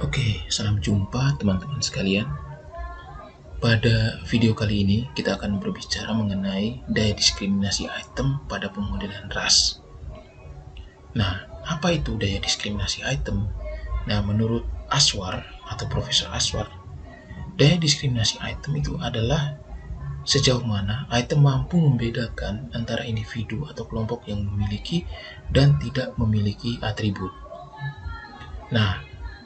Oke, salam jumpa teman-teman sekalian. Pada video kali ini kita akan berbicara mengenai daya diskriminasi item pada pemodelan ras. Nah, apa itu daya diskriminasi item? Nah, menurut Aswar atau Profesor Aswar, daya diskriminasi item itu adalah sejauh mana item mampu membedakan antara individu atau kelompok yang memiliki dan tidak memiliki atribut. Nah,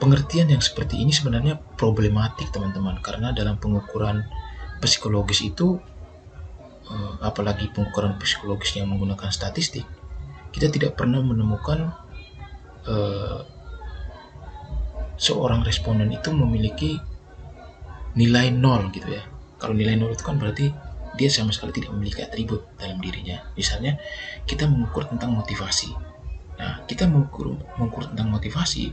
pengertian yang seperti ini sebenarnya problematik teman-teman, karena dalam pengukuran psikologis itu, apalagi pengukuran psikologis yang menggunakan statistik, kita tidak pernah menemukan seorang responden itu memiliki nilai 0 gitu ya. Kalau nilai 0 itu kan berarti dia sama sekali tidak memiliki atribut dalam dirinya. Misalnya kita mengukur tentang motivasi. Nah, kita mengukur tentang motivasi,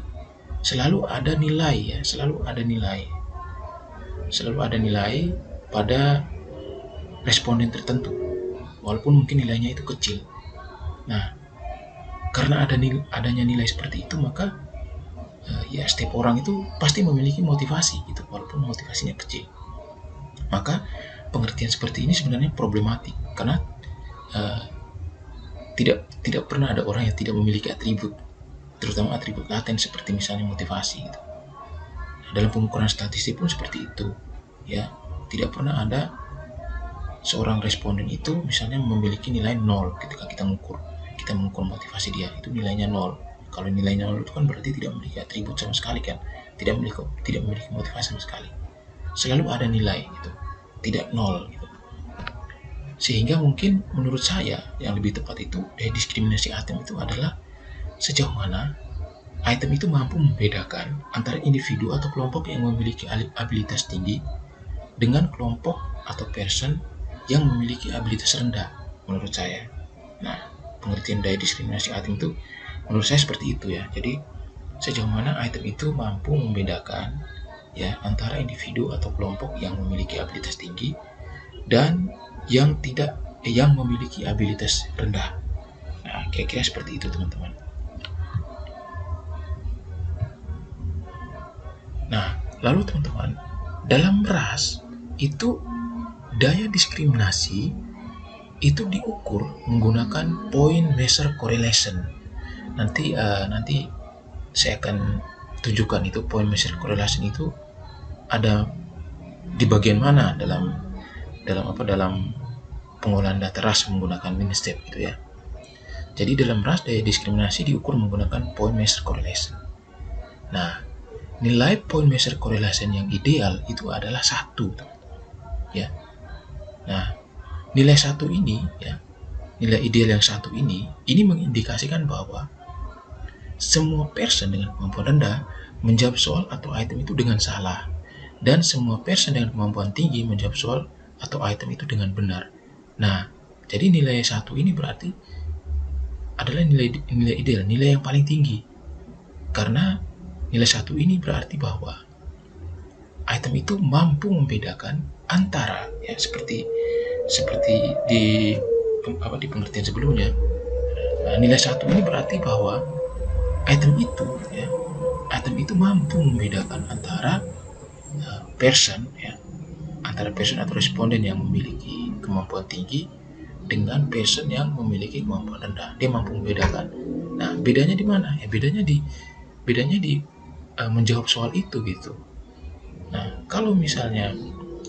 selalu ada nilai ya, selalu ada nilai pada responden tertentu, walaupun mungkin nilainya itu kecil. Nah, karena adanya nilai seperti itu, maka ya setiap orang itu pasti memiliki motivasi gitu, walaupun motivasinya kecil. Maka pengertian seperti ini sebenarnya problematik, karena tidak pernah ada orang yang tidak memiliki atribut, terutama atribut laten seperti misalnya motivasi gitu. Dalam pengukuran statistik pun seperti itu ya, tidak pernah ada seorang responden itu misalnya memiliki nilai 0 ketika kita mengukur motivasi dia, itu nilainya 0. Kalau nilainya 0 itu kan berarti tidak memiliki atribut sama sekali kan, tidak memiliki motivasi sama sekali. Selalu ada nilai gitu, tidak 0 gitu. Sehingga mungkin menurut saya yang lebih tepat itu, daya diskriminasi item itu adalah sejauh mana item itu mampu membedakan antara individu atau kelompok yang memiliki abilitas tinggi dengan kelompok atau person yang memiliki abilitas rendah, menurut saya. Nah, pengertian daya diskriminasi item itu menurut saya seperti itu ya. Jadi sejauh mana item itu mampu membedakan ya antara individu atau kelompok yang memiliki abilitas tinggi dan yang memiliki abilitas rendah. Nah, kira-kira seperti itu teman-teman. Nah, lalu teman-teman, dalam ras itu daya diskriminasi itu diukur menggunakan point measure correlation. Nanti saya akan tunjukkan itu point measure correlation itu ada di bagian mana dalam pengolahan data ras menggunakan MinStep gitu ya. Jadi dalam ras daya diskriminasi diukur menggunakan point measure correlation. Nah, nilai point measure correlation yang ideal itu adalah 1 ya. Nah, nilai 1 ini ya, nilai ideal yang 1 ini mengindikasikan bahwa semua person dengan kemampuan rendah menjawab soal atau item itu dengan salah, dan semua person dengan kemampuan tinggi menjawab soal atau item itu dengan benar. Nah, jadi nilai 1 ini berarti adalah nilai ideal, nilai yang paling tinggi. Karena nilai 1 ini berarti bahwa item itu mampu membedakan antara ya, seperti di pengertian sebelumnya. Nah, nilai 1 ini berarti bahwa item itu mampu membedakan antara person atau responden yang memiliki kemampuan tinggi dengan person yang memiliki kemampuan rendah. Dia mampu membedakan. Nah, bedanya di mana? Ya, bedanya di menjawab soal itu gitu. Nah, kalau misalnya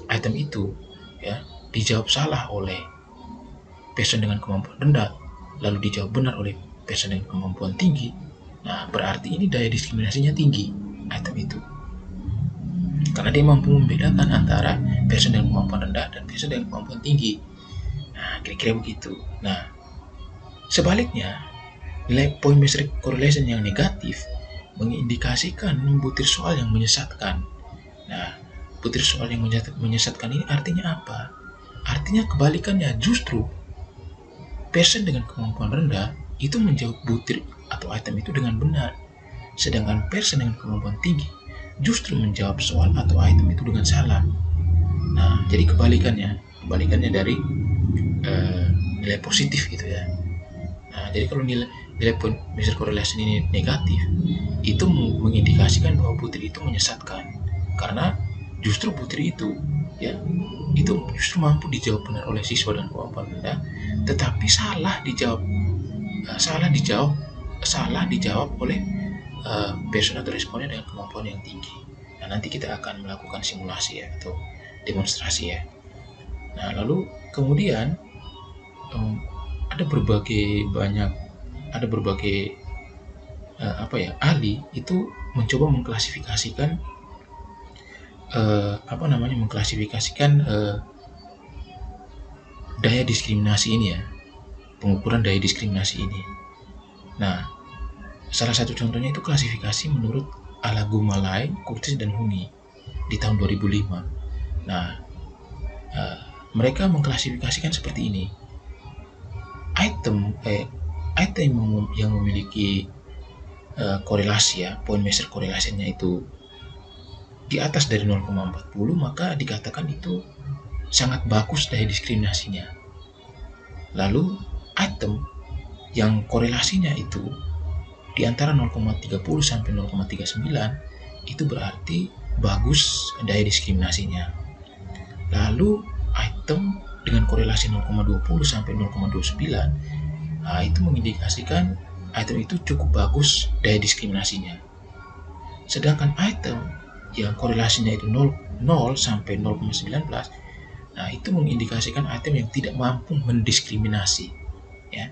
item itu ya dijawab salah oleh person dengan kemampuan rendah, lalu dijawab benar oleh person dengan kemampuan tinggi, nah berarti ini daya diskriminasinya tinggi item itu, karena dia mampu membedakan antara person dengan kemampuan rendah dan person dengan kemampuan tinggi. Nah, kira-kira begitu. Nah, sebaliknya, nilai point measure correlation yang negatif mengindikasikan butir soal yang menyesatkan. Nah, butir soal yang menyesatkan ini artinya apa? Artinya kebalikannya, justru person dengan kemampuan rendah itu menjawab butir atau item itu dengan benar, sedangkan person dengan kemampuan tinggi justru menjawab soal atau item itu dengan salah. Nah, jadi kebalikannya dari nilai positif gitu ya. Nah, jadi kalau nilai point measure correlation ini negatif, itu mengindikasikan bahwa Putri itu menyesatkan, karena justru Putri itu ya itu justru mampu dijawab benar oleh siswa dengan kemampuan rendah, tetapi salah dijawab oleh person atau responden dengan kemampuan yang tinggi. Nah, nanti kita akan melakukan simulasi ya atau demonstrasi ya. Nah, lalu kemudian ada berbagai ahli itu mencoba mengklasifikasikan daya diskriminasi ini ya, pengukuran daya diskriminasi ini. Nah, salah satu contohnya itu klasifikasi menurut Alagomalai, Curtis dan Huni di tahun 2005. Nah, mereka mengklasifikasikan seperti ini. Item yang memiliki korelasi ya, point measure correlation-nya itu di atas dari 0,40, maka dikatakan itu sangat bagus daya diskriminasinya. Lalu item yang korelasinya itu di antara 0,30 sampai 0,39 itu berarti bagus daya diskriminasinya. Lalu item dengan korelasi 0,20 sampai 0,29, nah, itu mengindikasikan item itu cukup bagus daya diskriminasinya. Sedangkan item yang korelasinya itu 0 sampai 0,19, nah itu mengindikasikan item yang tidak mampu mendiskriminasi ya,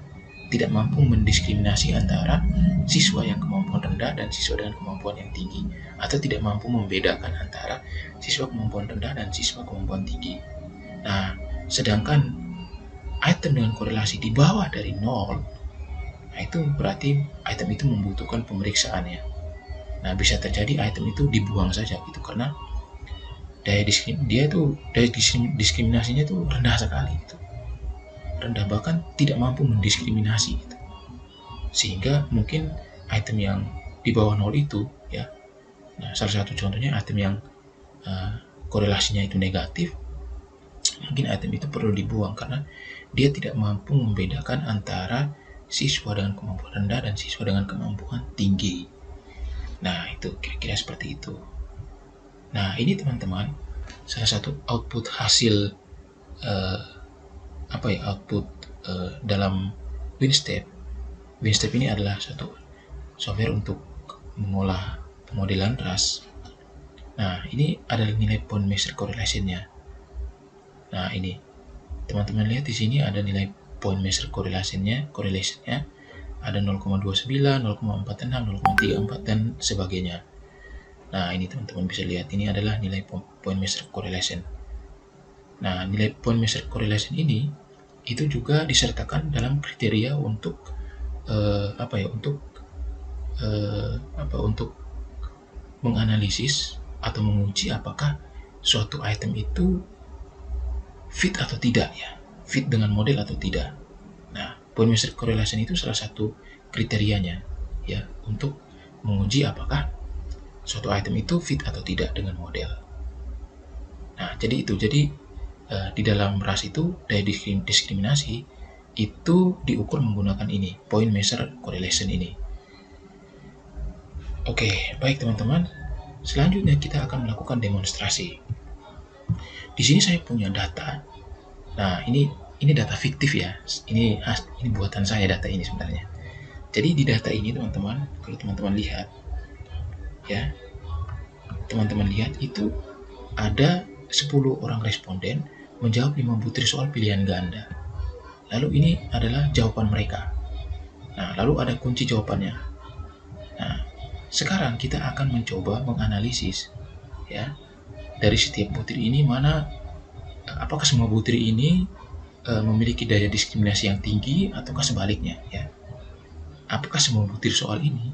tidak mampu mendiskriminasi antara siswa yang kemampuan rendah dan siswa dengan kemampuan yang tinggi, atau tidak mampu membedakan antara siswa kemampuan rendah dan siswa kemampuan tinggi. Nah, sedangkan item dengan korelasi di bawah dari 0, nah itu berarti item itu membutuhkan pemeriksaannya. Nah, bisa terjadi item itu dibuang saja gitu, karena daya diskriminasinya itu rendah sekali gitu. Rendah, bahkan tidak mampu mendiskriminasi gitu. Sehingga mungkin item yang di bawah 0 itu ya, nah salah satu contohnya item yang korelasinya itu negatif, mungkin item itu perlu dibuang karena dia tidak mampu membedakan antara siswa dengan kemampuan rendah dan siswa dengan kemampuan tinggi. Nah, itu kira-kira seperti itu. Nah, ini teman-teman salah satu output hasil dalam WinStep. WinStep ini adalah satu software untuk mengolah pemodelan ras. Nah, ini adalah nilai point measure correlation-nya. Nah, ini teman-teman lihat di sini ada nilai point measure correlation-nya ada 0,29, 0,46, 0,34 dan sebagainya. Nah, ini teman-teman bisa lihat, ini adalah nilai point measure correlation. Nah, nilai point measure correlation ini itu juga disertakan dalam kriteria untuk untuk menganalisis atau menguji apakah suatu item itu fit atau tidak ya, fit dengan model atau tidak. Nah, point measure correlation itu salah satu kriterianya ya untuk menguji apakah suatu item itu fit atau tidak dengan model. Nah, jadi di dalam ras itu daya diskriminasi itu diukur menggunakan ini, point measure correlation ini. Oke, baik teman-teman. Selanjutnya kita akan melakukan demonstrasi. Di sini saya punya data. Nah, ini data fiktif ya. Ini buatan saya data ini sebenarnya. Jadi di data ini teman-teman, kalau teman-teman lihat ya, teman-teman lihat itu ada 10 orang responden menjawab 5 butir soal pilihan ganda. Lalu ini adalah jawaban mereka. Nah, lalu ada kunci jawabannya. Nah, sekarang kita akan mencoba menganalisis ya, dari setiap butir ini apakah semua butir ini memiliki daya diskriminasi yang tinggi ataukah sebaliknya ya. Apakah semua butir soal ini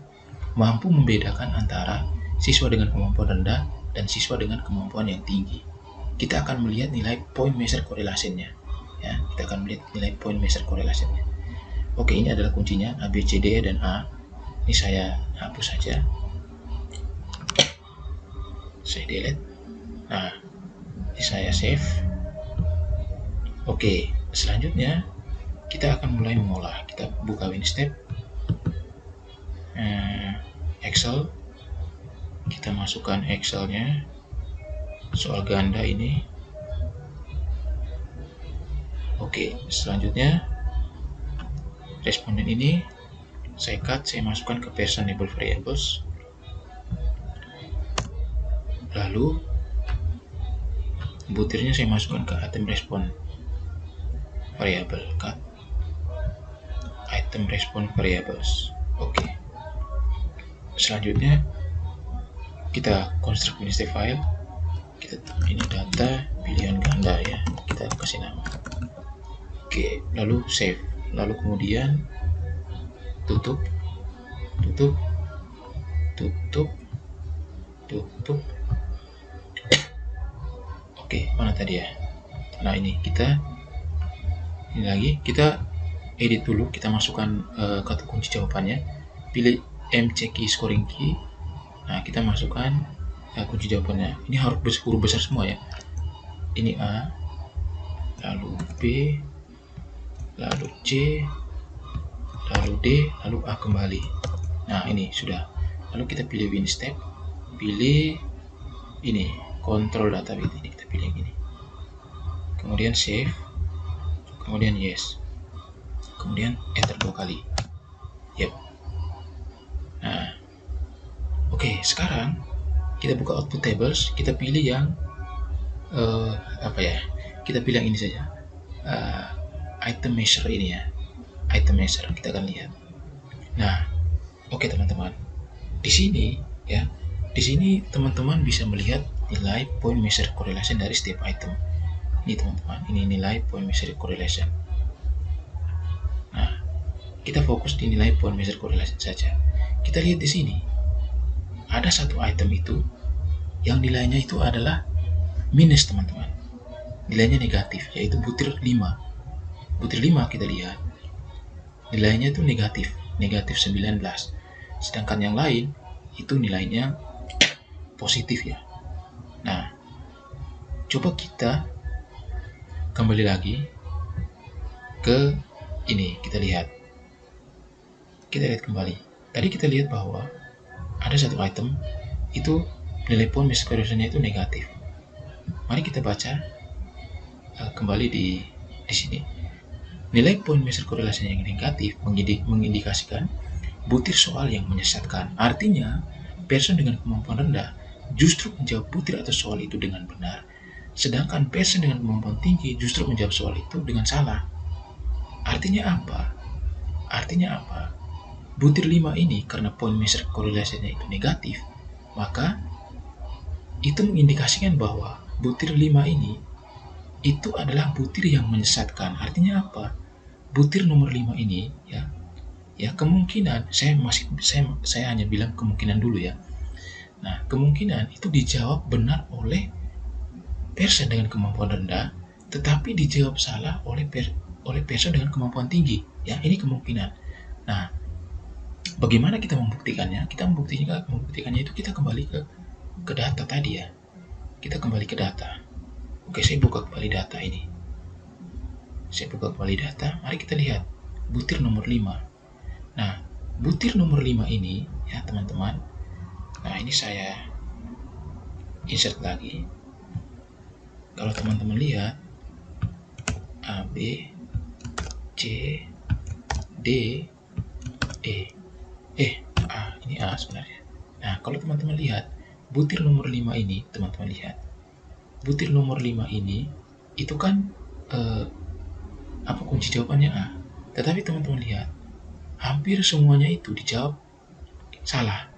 mampu membedakan antara siswa dengan kemampuan rendah dan siswa dengan kemampuan yang tinggi. Kita akan melihat nilai point measure correlation-nya ya. Kita akan melihat nilai point measure correlation-nya. Oke, ini adalah kuncinya A, B, C, D, E, dan A. Ini saya hapus saja. Saya delete. Nah, ini saya save. Oke, selanjutnya kita akan mulai mengolah. Kita buka WinStep. Excel, kita masukkan Excelnya soal ganda ini. Oke, selanjutnya responden ini saya cut, saya masukkan ke person label variables. Lalu butirnya saya masukkan ke item respond variable, cut item respond variables. Oke. Selanjutnya kita construct instead file. Kita ini data pilihan ganda ya, kita kasih nama. Oke, lalu save. Lalu kemudian tutup. Oke, mana tadi ya? Nah, ini lagi kita edit dulu, kita masukkan kata kunci jawabannya, pilih MC key scoring key. Nah, kita masukkan kunci jawabannya. Ini harus huruf besar semua ya. Ini A, lalu B, lalu C, lalu D, lalu A kembali. Nah, ini sudah. Lalu kita pilih win step, pilih ini control data bit, ini kita pilih yang ini. Kemudian save, kemudian yes, kemudian enter 2 kali. Yep. Nah, oke, sekarang kita buka output tables, kita pilih yang kita pilih yang ini saja, item measure ini ya, item measure, kita akan lihat. Nah, oke teman-teman, di sini ya, di sini teman-teman bisa melihat nilai point measure correlation dari setiap item. Ini teman-teman, ini nilai point measure correlation. Nah, kita fokus di nilai point measure correlation saja. Kita lihat di sini, ada satu item itu yang nilainya itu adalah minus teman-teman, nilainya negatif, yaitu butir 5. Butir 5 kita lihat nilainya itu negatif 19, sedangkan yang lain itu nilainya positif ya. Nah, coba kita kembali lagi ke ini, kita lihat kembali. Tadi kita lihat bahwa ada satu item itu nilai point measure correlation-nya itu negatif. Mari kita baca kembali di sini. Nilai point measure correlation yang negatif mengindikasikan butir soal yang menyesatkan. Artinya, person dengan kemampuan rendah justru menjawab butir atau soal itu dengan benar, sedangkan person dengan kemampuan tinggi justru menjawab soal itu dengan salah. Artinya apa? Butir 5 ini karena point measure correlation-nya itu negatif, maka itu mengindikasikan bahwa butir 5 ini itu adalah butir yang menyesatkan. Artinya apa? Butir nomor 5 ini ya kemungkinan, saya hanya bilang kemungkinan dulu ya. Nah, kemungkinan itu dijawab benar oleh person dengan kemampuan rendah, tetapi dijawab salah oleh person dengan kemampuan tinggi. Ya, ini kemungkinan. Nah, bagaimana kita membuktikannya? Kita membuktikannya itu kita kembali ke data tadi ya. Kita kembali ke data. Oke, saya buka kembali data ini. Mari kita lihat butir nomor 5. Nah, butir nomor 5 ini ya teman-teman. Nah, ini saya insert lagi. Kalau teman-teman lihat A, B, C, D, E. Ini A sebenarnya. Nah, kalau teman-teman lihat butir nomor 5 ini, teman-teman lihat. Butir nomor 5 ini itu kan kunci jawabannya A. Tetapi teman-teman lihat, hampir semuanya itu dijawab salah.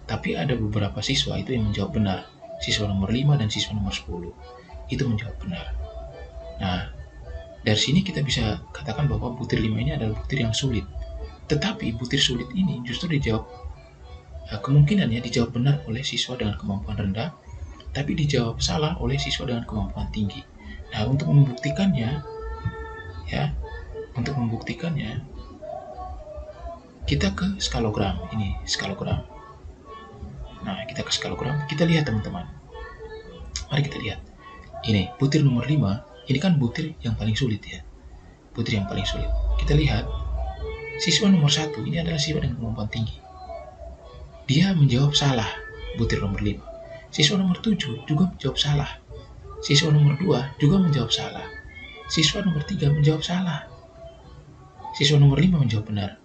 Tapi ada beberapa siswa itu yang menjawab benar. Siswa nomor 5 dan siswa nomor 10 itu menjawab benar. Nah, dari sini kita bisa katakan bahwa butir 5 ini adalah butir yang sulit. Tetapi butir sulit ini justru dijawab, kemungkinannya dijawab benar oleh siswa dengan kemampuan rendah, tapi dijawab salah oleh siswa dengan kemampuan tinggi. Nah, untuk membuktikannya, kita ke skalogram. Ini skalogram. Nah, kita ke skalogram, kita lihat teman-teman. Mari kita lihat. Ini butir nomor 5, ini kan butir yang paling sulit ya. Butir yang paling sulit. Kita lihat, siswa nomor 1 ini adalah siswa dengan kemampuan tinggi. dia menjawab salah, butir nomor 5. Siswa nomor 7 juga menjawab salah. Siswa nomor 2 juga menjawab salah. Siswa nomor 3 menjawab salah. Siswa nomor 5 menjawab benar.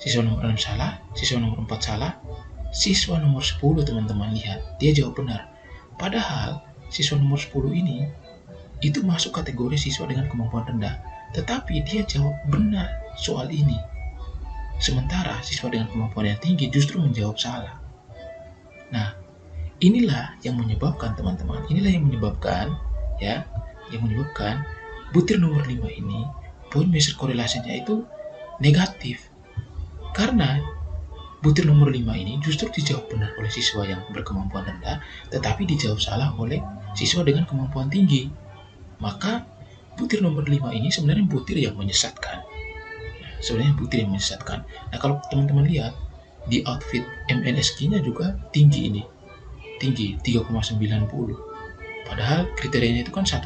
Siswa nomor 6 salah, siswa nomor 4 salah, siswa nomor 10 teman-teman lihat, dia jawab benar. Padahal siswa nomor 10 ini itu masuk kategori siswa dengan kemampuan rendah, tetapi dia jawab benar soal ini. Sementara siswa dengan kemampuan yang tinggi justru menjawab salah. Nah, inilah yang menyebabkan teman-teman, yang menyebabkan butir nomor 5 ini point measure korelasinya itu negatif. Karena butir nomor 5 ini justru dijawab benar oleh siswa yang berkemampuan rendah, tetapi dijawab salah oleh siswa dengan kemampuan tinggi. Maka butir nomor 5 ini sebenarnya butir yang menyesatkan. Nah, kalau teman-teman lihat di outfit MNSQ-nya juga tinggi ini. Tinggi 3,90. Padahal kriterianya itu kan 0,5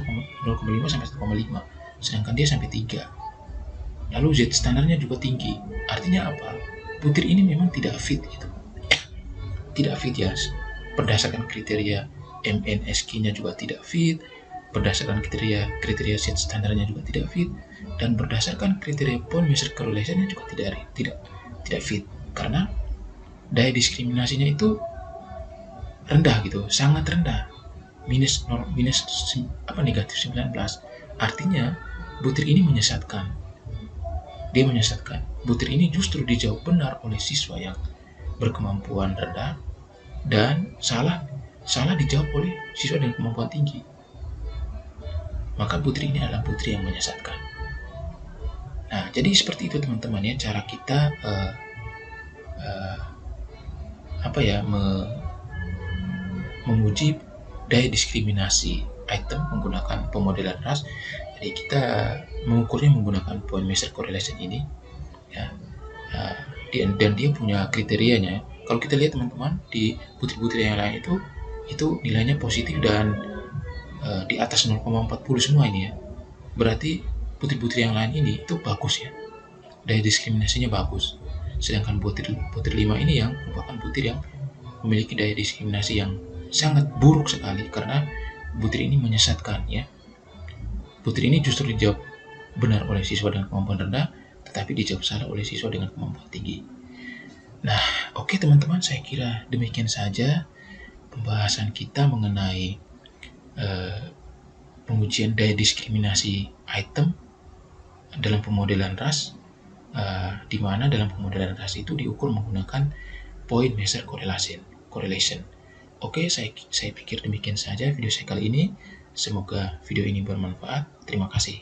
sampai 1,5, sedangkan dia sampai 3. Lalu Z standarnya juga tinggi. Artinya apa? Butir ini memang tidak fit gitu. Tidak fit ya. Berdasarkan kriteria MNSQ-nya juga tidak fit, berdasarkan kriteria Z standarnya juga tidak fit, dan berdasarkan kriteria point measure correlation-nya juga tidak fit. Karena daya diskriminasinya itu rendah gitu, sangat rendah. Negatif 19. Artinya butir ini menyesatkan. Dia menyesatkan. Butir ini justru dijawab benar oleh siswa yang berkemampuan rendah dan salah dijawab oleh siswa dengan kemampuan tinggi. Maka butir ini adalah butir yang menyesatkan. Nah, jadi seperti itu teman-teman ya, cara kita menguji daya diskriminasi item menggunakan pemodelan ras. Jadi kita mengukurnya menggunakan point measure correlation ini ya. Dan dia punya kriterianya. Kalau kita lihat teman-teman di butir-butir yang lain itu nilainya positif dan di atas 0,40 semua ini ya. Berarti butir-butir yang lain ini itu bagus ya, daya diskriminasinya bagus. Sedangkan butir 5 ini yang merupakan butir yang memiliki daya diskriminasi yang sangat buruk sekali, karena butir ini menyesatkan ya. Butir ini justru dijawab benar oleh siswa dengan kemampuan rendah, tetapi dijawab salah oleh siswa dengan kemampuan tinggi. Nah, oke teman-teman, saya kira demikian saja pembahasan kita mengenai pengujian daya diskriminasi item dalam pemodelan ras, di mana dalam pemodelan ras itu diukur menggunakan point measure correlation. Oke, saya pikir demikian saja video saya kali ini. Semoga video ini bermanfaat. Terima kasih.